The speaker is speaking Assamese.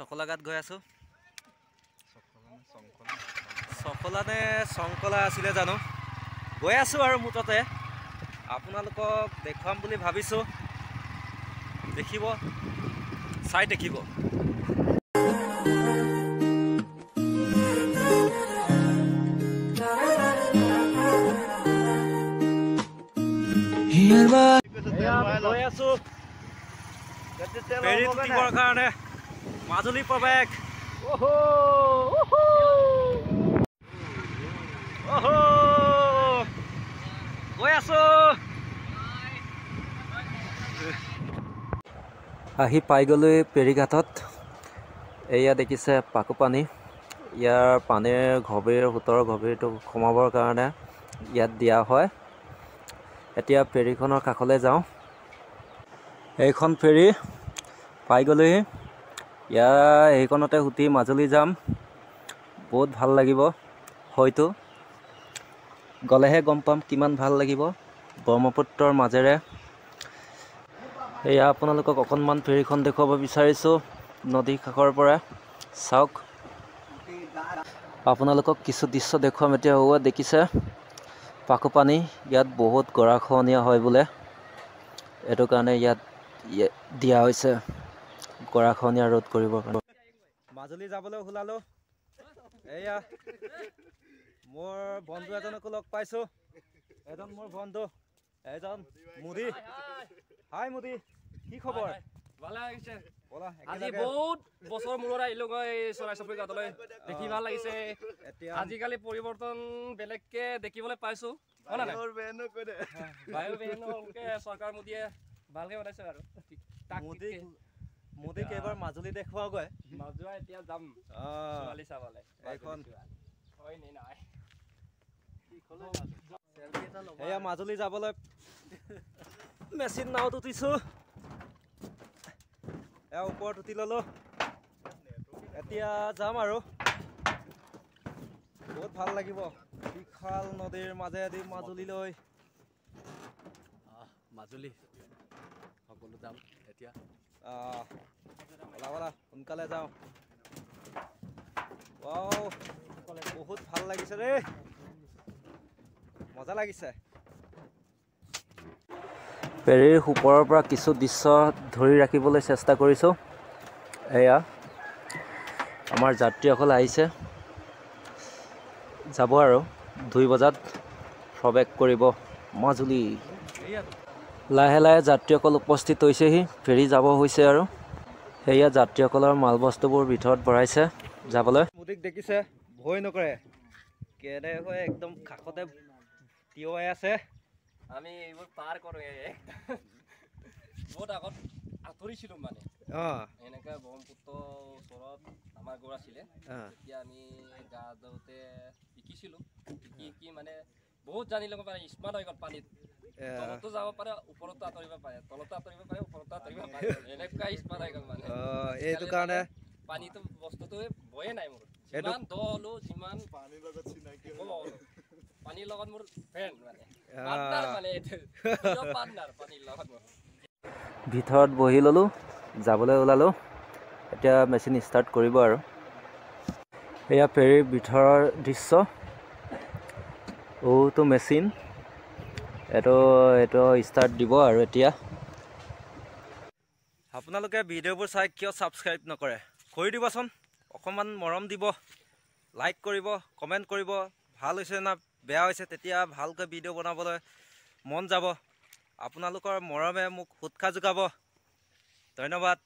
চকলাঘাট গৈ আছো চকলা নে চংকলা আছিলে জানো গৈ আছো আৰু মুঠতে আপোনালোকক দেখুৱাম বুলি ভাবিছো দেখিব চাই দেখিব গৈ আছো ফেৰী উঠিবৰ কাৰণে মাজুলী প্ৰৱেশ গৈ আছো আহি পাই গ'লো ফেৰীঘাটত এয়া দেখিছে পাকুপানী ইয়াৰ পানীৰ গভীৰ সোঁতৰ গভীৰটো কমাবৰ কাৰণে ইয়াত দিয়া হয় এতিয়া ফেৰীখনৰ কাষলৈ যাওঁ এইখন ফেৰী পাই গ'লোহি এইখনতে উঠি মাজুলী যাম বহুত ভাল লাগিব হয়তো গ'লেহে গম পাম কিমান ভাল লাগিব ব্ৰহ্মপুত্ৰৰ মাজেৰে এয়া আপোনালোকক অকণমান ফেৰীখন দেখুৱাব বিচাৰিছোঁ নদী কাষৰ পৰা চাওক আপোনালোকক কিছু দৃশ্য দেখুৱাম এতিয়া দেখিছে পাকুপানী ইয়াত বহুত গৰাখহনীয়া হয় বোলে এইটো কাৰণে ইয়াত দিয়া হৈছে গৰাখহনীয়া ৰোধ কৰিবৰ কাৰণে মাজুলী যাবলৈ ওলালো এয়া মোৰ বন্ধু এজনকো লগ পাইছো এজন মোৰ বন্ধু এজন মুদি হাই মুদি কি খবৰ ভালে লাগিছে আজি বহুত বছৰ মূৰত আহিলো মই চৰাই চপৰি ঘাটলৈ দেখি ভাল লাগিছে আজিকালি পৰিৱৰ্তন বেলেগকে দেখিবলৈ পাইছো চৰকাৰ মোদীয়ে ভালকে বনাইছে আৰু মোদীক এইবাৰ মাজুলী দেখুৱাগৈ মাজুলী এতিয়া যাম ছোৱালী চাবলৈ এইখন এয়া মাজুলী যাবলৈ মেচিন নাওত উঠিছো এয়া ওপৰত উঠি ললো এতিয়া যাম আৰু বহুত ভাল লাগিব বিশাল নদীৰ মাজেদি মাজুলীলৈ মাজুলী সকলো যাম এতিয়া বলা সোনকালে যাওঁ বহুত ভাল লাগিছে দেই মজা লাগিছে ফেৰীৰ ওপৰৰ পৰা কিছু দৃশ্য ধৰি ৰাখিবলৈ চেষ্টা কৰিছোঁ এয়া আমাৰ যাত্ৰীসকল আহিছে যাব আৰু 2 বজাত প্ৰৱেশ কৰিব মাজুলী লাহে লাহে যাত্ৰীসকল উপস্থিত হৈছেহি ফেৰী যাব হৈছে আৰু সেয়া যাত্ৰীসকলৰ মাল বস্তুবোৰ ভিতৰত ভৰাইছে যাবলৈ মোদীক দেখিছে ভয় নকৰে কেনেকৈ একদম কাষতে থিয় হৈ আছে আমি এইবোৰ পাৰ কৰো বহুত আগত আঁতৰিছিলো মানে এনেকৈ ব্ৰহ্মপুত্ৰ ওচৰত আমাৰ ঘৰ আছিলে তেতিয়া আমি গা ধুওঁতে শিকিছিলো শিকি মানে বহুত জানি ল'ব পাৰে স্মাৰ্ট হৈ গ'ল পানীত তলতো যাব পাৰে ওপৰতো আঁতৰিব পাৰে তলতো আঁতৰিব পাৰে ওপৰতো আঁতৰিব পাৰে এনেকুৱা স্মাৰ্ট হৈ গ'ল মানে এইটো কাৰণে পানীটো বস্তুটো ভয়ে নাই মোৰ যিমান দ হ'লো যিমান পানীৰ লগত চিনাকি পানীৰ লগত মোৰ ফ্ৰেণ্ড মানে ভিতৰত বহি ললো যাবলৈ ওলালো এতিয়া মেচিন ষ্টাৰ্ট কৰিব আৰু এয়া ফেৰীৰ ভিতৰৰ দৃশ্য তো মেচিন এইটো ষ্টাৰ্ট দিব আৰু এতিয়া আপোনালোকে ভিডিঅ'বোৰ চাই কিয় ছাবস্ক্ৰাইব নকৰে কৰি দিবচোন অকণমান মৰম দিব লাইক কৰিব কমেণ্ট কৰিব ভাল হৈছে না বেয়া হৈছে তেতিয়া ভালকৈ ভিডিঅ' বনাবলৈ মন যাব আপোনালোকৰ মৰমে মোক উৎসাহ যোগাব ধন্যবাদ